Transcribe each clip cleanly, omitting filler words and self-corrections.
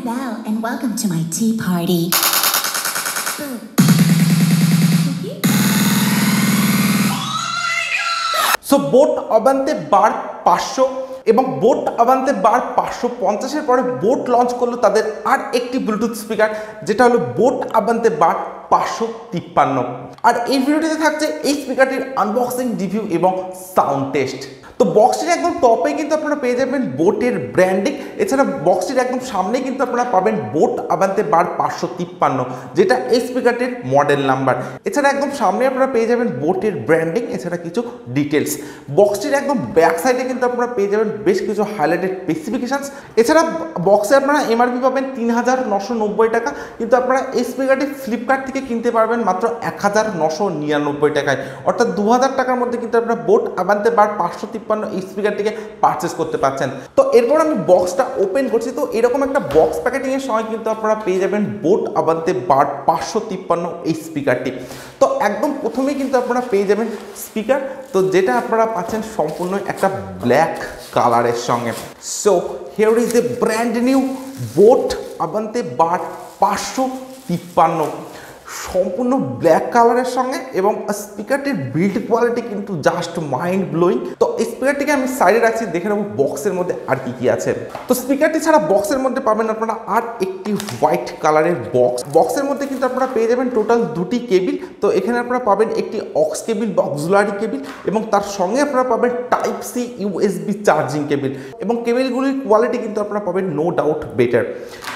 Bell and welcome to my tea party. So boAt Aavante Bar 500 এবং boAt Aavante Bar 550 এর পরে boAt launch করলো তাদের আর একটি ব্লুটুথ স্পিকার, যেটা হলো boAt Aavante Bar 553। আর এই ভিডিওটিতে থাকছে এই স্পিকারটির আনবক্সিং, রিভিউ এবং সাউন্ড টেস্ট। তো বক্সটির একদম টপে কিন্তু আপনারা পেয়ে যাবেন boAt-এর ব্র্যান্ডিং। এছাড়া বক্সটির একদম সামনে কিন্তু আপনারা পাবেন boAt Aavante Bar 553, যেটা এই স্পিকারটির মডেল নাম্বার। এছাড়া একদম সামনে আপনারা পেয়ে যাবেন boAt-এর ব্র্যান্ডিং, এছাড়া কিছু ডিটেলস। বক্সটির একদম ব্যাক সাইডে কিন্তু আপনারা পেয়ে যাবেন বেশ কিছু হাইলাইটেড স্পেসিফিকেশনস। এছাড়া বক্সে আপনারা এমআরপি পাবেন ৩৯৯০ টাকা, কিন্তু আপনারা এই স্পিকারটি ফ্লিপকার্ট থেকে কিনতে পারবেন মাত্র ১৯৯৯ টাকায়, অর্থাৎ ২০০০ টাকার মধ্যে কিন্তু আপনারা boAt Aavante Bar 553 এই স্পিকারটিকে পারচেস করতে পারছেন। তো এরপর আমি বক্সটা ওপেন করছি। তো এরকম একটা বক্স প্যাকেটিং এর সময় কিন্তু আপনারা পেয়ে যাবেন boAt Aavante Bar 553 এই স্পিকারটি। তো একদম প্রথমেই কিন্তু আপনারা পেয়ে যাবেন স্পিকার, তো যেটা আপনারা পাচ্ছেন সম্পূর্ণ একটা ব্ল্যাক কালারের সঙ্গে। So here is the brand new boAt Aavante Bar 553, সম্পূর্ণ ব্ল্যাক কালারের সঙ্গে, এবং স্পিকারটির বিল্ড কোয়ালিটি কিন্তু জাস্ট মাইন্ড ব্লোয়িং। তো এই স্পিকারটিকে আমি সাইডে রাখছি, দেখে নেবো বক্সের মধ্যে আর কি কি আছে। তো স্পিকারটি ছাড়া বক্সের মধ্যে পাবেন আপনারা আর একটি হোয়াইট কালারের বক্স। বক্সের মধ্যে কিন্তু আপনারা পেয়ে যাবেন টোটাল দুটি কেবিল। তো এখানে আপনারা পাবেন একটি অক্স কেবিল বা অক্সিলারি কেবিল, এবং তার সঙ্গে আপনারা পাবেন type C USB charging cable, এবং কেবিলগুলির কোয়ালিটি কিন্তু আপনারা পাবেন নো ডাউট বেটার।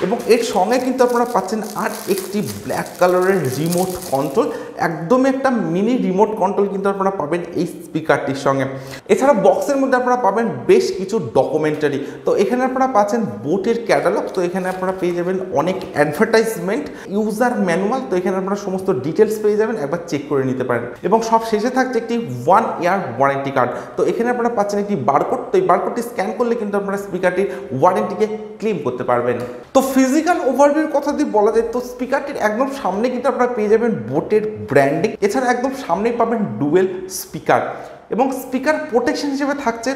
এবং এর সঙ্গে কিন্তু আপনারা পাচ্ছেন আর একটি ব্ল্যাক কালারের রিমোট কন্ট্রোল, একদমই একটা মিনি রিমোট কন্ট্রোল কিন্তু আপনারা পাবেন এই স্পিকারটির সঙ্গে। এছাড়া বক্সের মধ্যে আপনারা পাবেন বেশ কিছু ডকুমেন্টারি। তো এখানে আপনারা পাচ্ছেন boAt-এর ক্যাটালগ, তো এখানে আপনারা পেয়ে যাবেন অনেক অ্যাডভার্টাইজমেন্ট, ইউজার ম্যানুয়াল, তো এখানে আপনারা সমস্ত ডিটেলস পেয়ে যাবেন, একবার চেক করে নিতে পারেন। এবং সব শেষে থাকছে একটি 1 ইয়ার ওয়ারেন্টি কার্ড। তো এখানে আপনারা পাচ্ছেন একটি বারকোড, তো এই বারকোডটি স্ক্যান করলে কিন্তু আপনারা স্পিকারটির ওয়ারেন্টিকে ক্লেম করতে পারবেন। তো ফিজিক্যাল ওভারভিউর কথা যদি বলা যায়, তো স্পিকারটির একদম সামনে কিন্তু আপনারা পেয়ে যাবেন boAt-এর ব্র্যান্ডিং। এছাড়া একদম সামনেই পাবেন ডুয়েল স্পিকার, এবং স্পিকার প্রোটেকশন হিসেবে থাকছে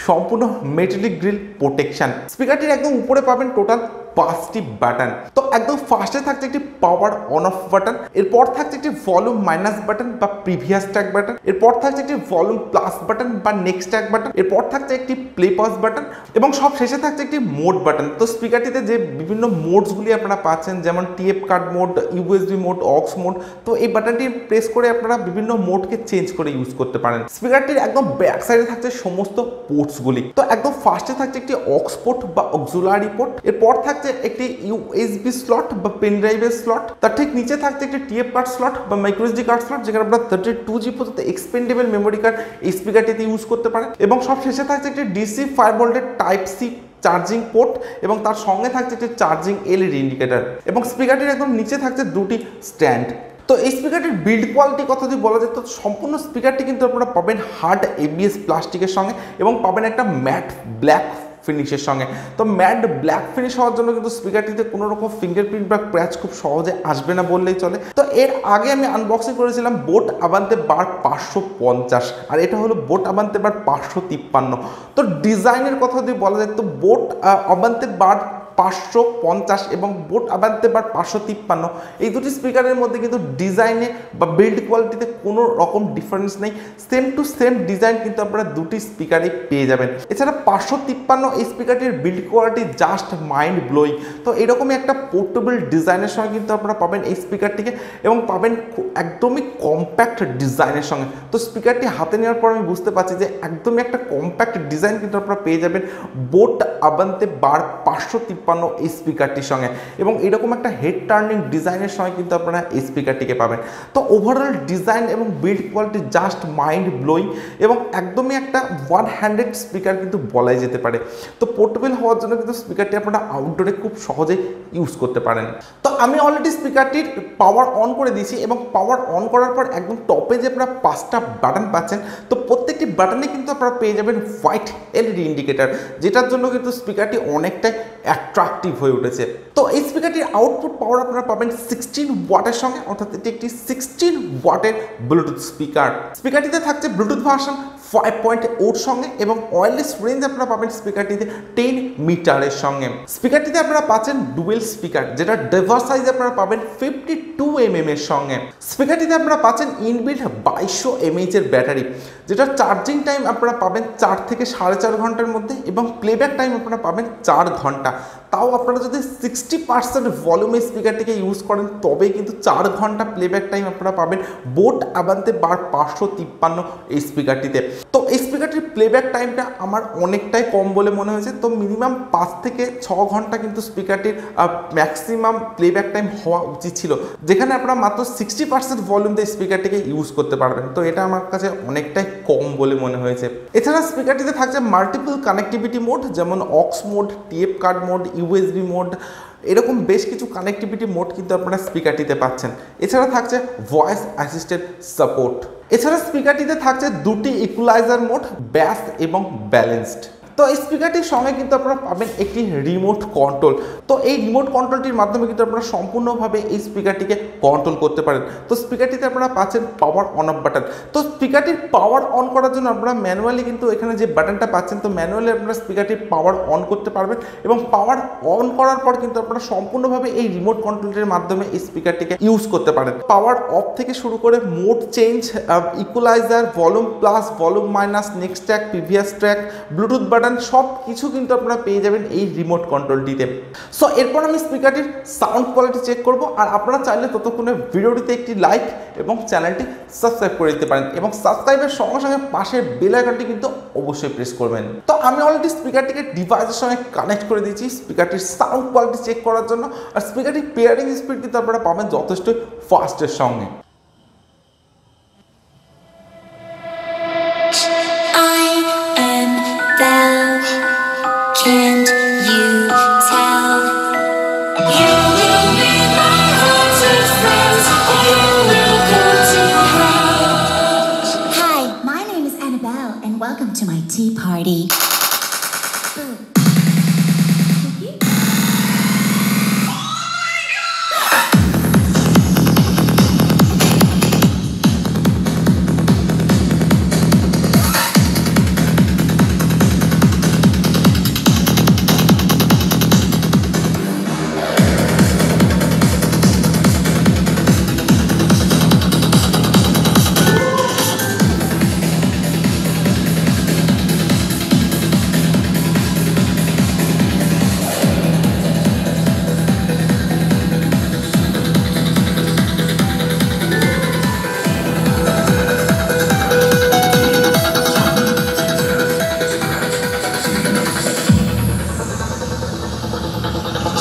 সম্পূর্ণ মেটালিক গ্রিল প্রোটেকশন। স্পিকারটির একদম উপরে পাবেন টোটাল 5টি বাটন। তো একদম ফার্স্টে থাকছে একটি পাওয়ার অন অফ বাটন, এরপর থাকছে একটি ভলিউম মাইনাস বাটন বা প্রিভিয়াস ট্র্যাক বাটন, এরপর থাকছে একটি ভলিউম প্লাস বাটন বা নেক্সট ট্র্যাক বাটন, এরপর থাকছে একটি প্লে পজ বাটন, এবং সব শেষে থাকছে একটি মোড বাটন। তো স্পিকারটিতে যে বিভিন্ন মোডসগুলি আপনারা পাচ্ছেন, যেমন TF card mode, USB mode, aux mode, তো এই বাটনটি প্রেস করে আপনারা বিভিন্ন মোডকে চেঞ্জ করে ইউজ করতে পারেন। স্পিকারটির একদম ব্যাক সাইডে থাকছে সমস্ত পোর্টসগুলি। তো একদম ফার্স্টে থাকছে একটি অক্স পোর্ট বা অক্সিলারি পোর্ট, এরপর থাকছে একটি ইউএসবি স্লট বা পেন ড্রাইভের স্লট, তার ঠিক নিচে থাকছে একটি টিএফ কার্ড স্লট বা মাইক্রোএসডি কার্ড স্লট, যেখানে আপনারা 32GB পর্যন্ত এক্সপেন্ডেবল মেমোরি কার্ড এই স্পিকারটিতে ইউজ করতে পারেন। এবং সব শেষে থাকছে একটি ডিসি 5 ভোল্টের টাইপ সি চার্জিং পোর্ট, এবং তার সঙ্গে থাকছে একটি চার্জিং এলইডি ইন্ডিকেটর, এবং স্পিকারটির একদম নিচে থাকছে দুটি স্ট্যান্ড। তো এই স্পিকারটির বিল্ড কোয়ালিটির কথা যদি বলা যায়, তো সম্পূর্ণ স্পিকারটি কিন্তু আপনারা পাবেন হার্ড এবিএস প্লাস্টিকের সঙ্গে, এবং পাবেন একটা ম্যাট ব্ল্যাক ফিনিশের সঙ্গে। তো ম্যাট ব্ল্যাক ফিনিশ হওয়ার জন্য কিন্তু স্পিকারটিতে কোনো রকম ফিঙ্গারপ্রিন্ট বা ক্র্যাচ খুব সহজে আসবে না বললেই চলে। তো এর আগে আমি আনবক্সিং করেছিলাম boAt Aavante Bar 550, আর এটা হলো boAt Aavante Bar 553। তো ডিজাইনের কথা যদি বলা যায়, তো boAt Aavante Bar 550 এবং boAt Aavante Bar 553, এই দুটি স্পিকারের মধ্যে কিন্তু ডিজাইনে বা বিল্ড কোয়ালিটিতে কোনো রকম ডিফারেন্স নেই, সেম টু সেম ডিজাইন কিন্তু আপনারা দুটি স্পিকারে পেয়ে যাবেন। এছাড়া 553 এই স্পিকারটির build quality just mind blowing. তো এরকমই একটা পোর্টেবল ডিজাইনের সঙ্গে কিন্তু আপনারা পাবেন এই স্পিকারটিকে, এবং পাবেন একদমই কম্প্যাক্ট ডিজাইনের সঙ্গে। তো স্পিকারটি হাতে নেওয়ার পর আমি বুঝতে পারছি যে একদমই একটা কম্প্যাক্ট ডিজাইন কিন্তু আপনারা পেয়ে যাবেন boAt Aavante Bar 553 এই স্পিকারটির সঙ্গে, এবং এরকম একটা হেড টার্নিং ডিজাইনের সঙ্গে কিন্তু আপনারা এই স্পিকারটিকে পাবেন। তো ওভারঅল ডিজাইন এবং build quality just mind blowing, এবং একদমই একটা 1 হ্যান্ডেড স্পিকার কিন্তু বলাই যেতে পারে। তো পোর্টেবল হওয়ার জন্য কিন্তু স্পিকারটি আপনারা আউটডোরে খুব সহজে ইউজ করতে পারেন। তো আমি অলরেডি স্পিকারটির পাওয়ার অন করে দিয়েছি, এবং পাওয়ার অন করার পর একদম টপে যে আপনারা 5টা বাটন পাচ্ছেন, তো প্রত্যেকটি বাটনে কিন্তু আপনারা পেয়ে যাবেন হোয়াইট এলইডি ইন্ডিকেটর, যেটার জন্য কিন্তু স্পিকারটি অনেকটাই অ্যাট্রাকটিভ হয়ে উঠেছে। তো এই স্পিকারটির আউটপুট পাওয়ার আপনারা পাবেন 16 ওয়াটের সঙ্গে, অর্থাৎ এটি একটি 16 ওয়াটের ব্লুটুথ স্পিকার। স্পিকারটিতে থাকছে ব্লুটুথ ভার্সন 5.8 সঙ্গে এবং ওয়্যারলেস রেঞ্জ আপনারা পাবেন স্পিকারটিতে 10 মিটারের সঙ্গে। স্পিকারটিতে আপনারা পাচ্ছেন ডুয়েল স্পিকার, যেটা ডেভার সাইজ আপনারা পাবেন 52 mm এর সঙ্গে। স্পিকারটিতে আপনারা পাচ্ছেন ইনবিল্ট 2200 mAh এর ব্যাটারি, যেটা চার্জিং টাইম আপনারা পাবেন 4 থেকে 4.5 ঘন্টার মধ্যে এবং প্লেব্যাক টাইম আপনারা পাবেন 4 ঘন্টা। তাও আপনারা যদি 60% ভলিউমে স্পিকারটিকে ইউজ করেন তবেই কিন্তু 4 ঘন্টা প্লেব্যাক টাইম আপনারা পাবেন বোট আভান্তে বার 553 এই স্পিকারটিতে। তো এই স্পিকারটির প্লেব্যাক টাইমটা আমার অনেকটাই কম বলে মনে হয়েছে। তো মিনিমাম 5 থেকে 6 ঘন্টা কিন্তু স্পিকারটির ম্যাক্সিমাম প্লেব্যাক টাইম হওয়া উচিত ছিল, যেখানে আপনারা মাত্র 60% ভলিউম দিয়ে স্পিকারটিকে ইউজ করতে পারবেন। তো এটা আমার কাছে অনেকটাই কম বলে মনে হয়েছে। এছাড়া স্পিকারটিতে থাকছে মাল্টিপল কানেক্টিভিটি মোড, যেমন aux mode, TF card mode, USB mode, এরকম বেশ কিছু কানেক্টিভিটি মোড কিন্তু আপনারা স্পিকারটিতে পাচ্ছেন। এছাড়া থাকছে ভয়েস অ্যাসিস্ট্যান্ট সাপোর্ট। এছাড়া স্পিকারটিতে থাকছে দুটি ইকুয়ালাইজার মোড, ব্যাস এবং ব্যালেন্সড। তো এই স্পিকারটির সঙ্গে কিন্তু আপনারা পাবেন একটি রিমোট কন্ট্রোল। তো এই রিমোট কন্ট্রোলটির মাধ্যমে কিন্তু আপনারা সম্পূর্ণভাবে এই স্পিকারটিকে কন্ট্রোল করতে পারেন। তো স্পিকারটিতে আপনারা পাচ্ছেন পাওয়ার অন অফ বাটন। তো স্পিকারটির পাওয়ার অন করার জন্য আপনারা ম্যানুয়ালি কিন্তু এখানে যে বাটনটা পাচ্ছেন, তো ম্যানুয়ালি আপনারা স্পিকারটির পাওয়ার অন করতে পারবেন এবং পাওয়ার অন করার পর কিন্তু আপনারা সম্পূর্ণভাবে এই রিমোট কন্ট্রোলটির মাধ্যমে এই স্পিকারটিকে ইউজ করতে পারেন। পাওয়ার অফ থেকে শুরু করে mode change, equalizer, volume plus, volume minus, next track, previous track, Bluetooth button, সব কিছু কিন্তু আপনারা পেয়ে যাবেন এই রিমোট কন্ট্রোলটিতে। সো এরপর আমি স্পিকারটির সাউন্ড কোয়ালিটি চেক করব, আর আপনারা চাইলে ততক্ষণে ভিডিওটিতে একটি লাইক এবং চ্যানেলটি সাবস্ক্রাইব করে দিতে পারেন এবং সাবস্ক্রাইবের সঙ্গে সঙ্গে পাশের বেল আইকনটি কিন্তু অবশ্যই প্রেস করবেন। তো আমি অলরেডি স্পিকারটিকে ডিভাইসের সঙ্গে কানেক্ট করে দিয়েছি স্পিকারটির সাউন্ড কোয়ালিটি চেক করার জন্য, আর স্পিকারটির পেয়ারিং স্পিড কিন্তু আপনারা পাবেন যথেষ্ট ফাস্টের সঙ্গে। Can't you tell? You will be my haunted friends, or you will go to hell. Hi, my name is Annabelle, and welcome to my tea party.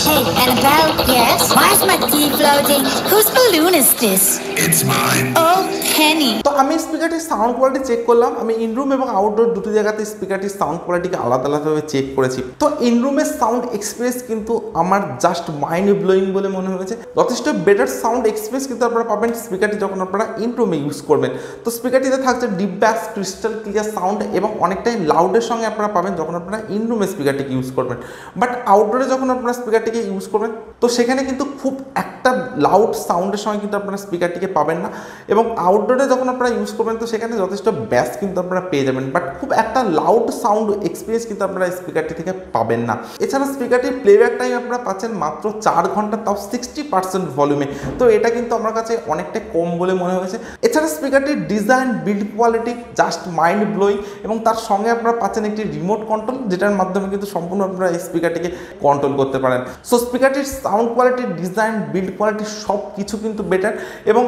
Hey, Annabelle, yes? Why is my tea floating? Whose balloon is this? It's mine. Oh, Penny. তো আমি স্পিকারটির sound quality check করলাম। আমি ইনরুম এবং outdoor দুটি জায়গাতে স্পিকারটির sound কোয়ালিটিকে আলাদা আলাদাভাবে check করেছি। তো ইনরুমের সাউন্ড এক্সপিরিয়েন্স কিন্তু আমার জাস্ট মাইন্ড ব্লোয়িং বলে মনে হয়েছে। যথেষ্ট বেটার সাউন্ড এক্সপিরিয়েন্স কিন্তু আপনারা পাবেন স্পিকারটি যখন আপনারা ইনরুমে ইউজ করবেন। তো স্পিকারটিতে থাকছে ডিপ ব্যাস, ক্রিস্টাল ক্লিয়ার সাউন্ড এবং অনেকটাই লাউডের সঙ্গে আপনারা পাবেন যখন আপনারা ইনরুমে স্পিকারটিকে ইউজ করবেন। বাট আউটডোরে যখন আপনারা স্পিকারটিকে ইউজ করবেন তো সেখানে কিন্তু খুব একটা লাউড সাউন্ডের সঙ্গে কিন্তু আপনারা স্পিকারটিকে পাবেন না, এবং আউটডোরে যখন আপনারা ইউজ করবেন তো সেখানে যথেষ্ট ব্যাস কিন্তু আপনারা পেয়ে যাবেন, বাট খুব একটা লাউড সাউন্ড এক্সপিরিয়েন্স কিন্তু আপনারা স্পিকারটি থেকে পাবেন না। এছাড়া স্পিকারটির প্লেব্যাক টাইম আপনারা পাচ্ছেন মাত্র 4 ঘন্টা, তাও 60% ভলিউমে। তো এটা কিন্তু আমার কাছে অনেকটা কম বলে মনে হয়েছে। এছাড়া স্পিকারটির design, build quality just mind blowing, এবং তার সঙ্গে আপনারা পাচ্ছেন একটি রিমোট কন্ট্রোল, যেটার মাধ্যমে কিন্তু সম্পূর্ণ আপনারা এই স্পিকারটিকে কন্ট্রোল করতে পারেন। সো স্পিকারটির sound quality, design, build quality সব কিছু কিন্তু বেটার, এবং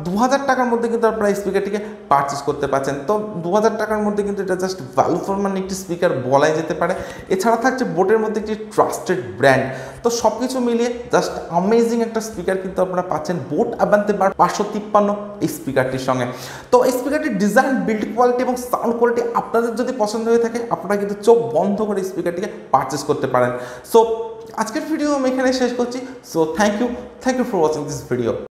2000 টাকার মধ্যে কিন্তু আপনারা এই স্পিকারটিকে পারচেস করতে পারছেন। তো 2000 টাকার মধ্যে কিন্তু এটা জাস্ট ভ্যালু ফর মানি একটি স্পিকার বলাই যেতে পারে। এছাড়া থাকছে বোটের মধ্যে একটি ট্রাস্টেড ব্র্যান্ড। তো সব কিছু মিলিয়ে জাস্ট অ্যামেজিং একটা স্পিকার কিন্তু আপনারা পাচ্ছেন বোট আভান্তে বার 553 এই স্পিকারটির সঙ্গে। তো এই স্পিকারটির ডিজাইন, বিল্ড কোয়ালিটি এবং সাউন্ড কোয়ালিটি আপনাদের যদি পছন্দ হয়ে থাকে, আপনারা কিন্তু চোখ বন্ধ করে এই স্পিকারটিকে পারচেস করতে পারেন। সো আজকের ভিডিও আমি এখানে শেষ করছি। So thank you for watching this video.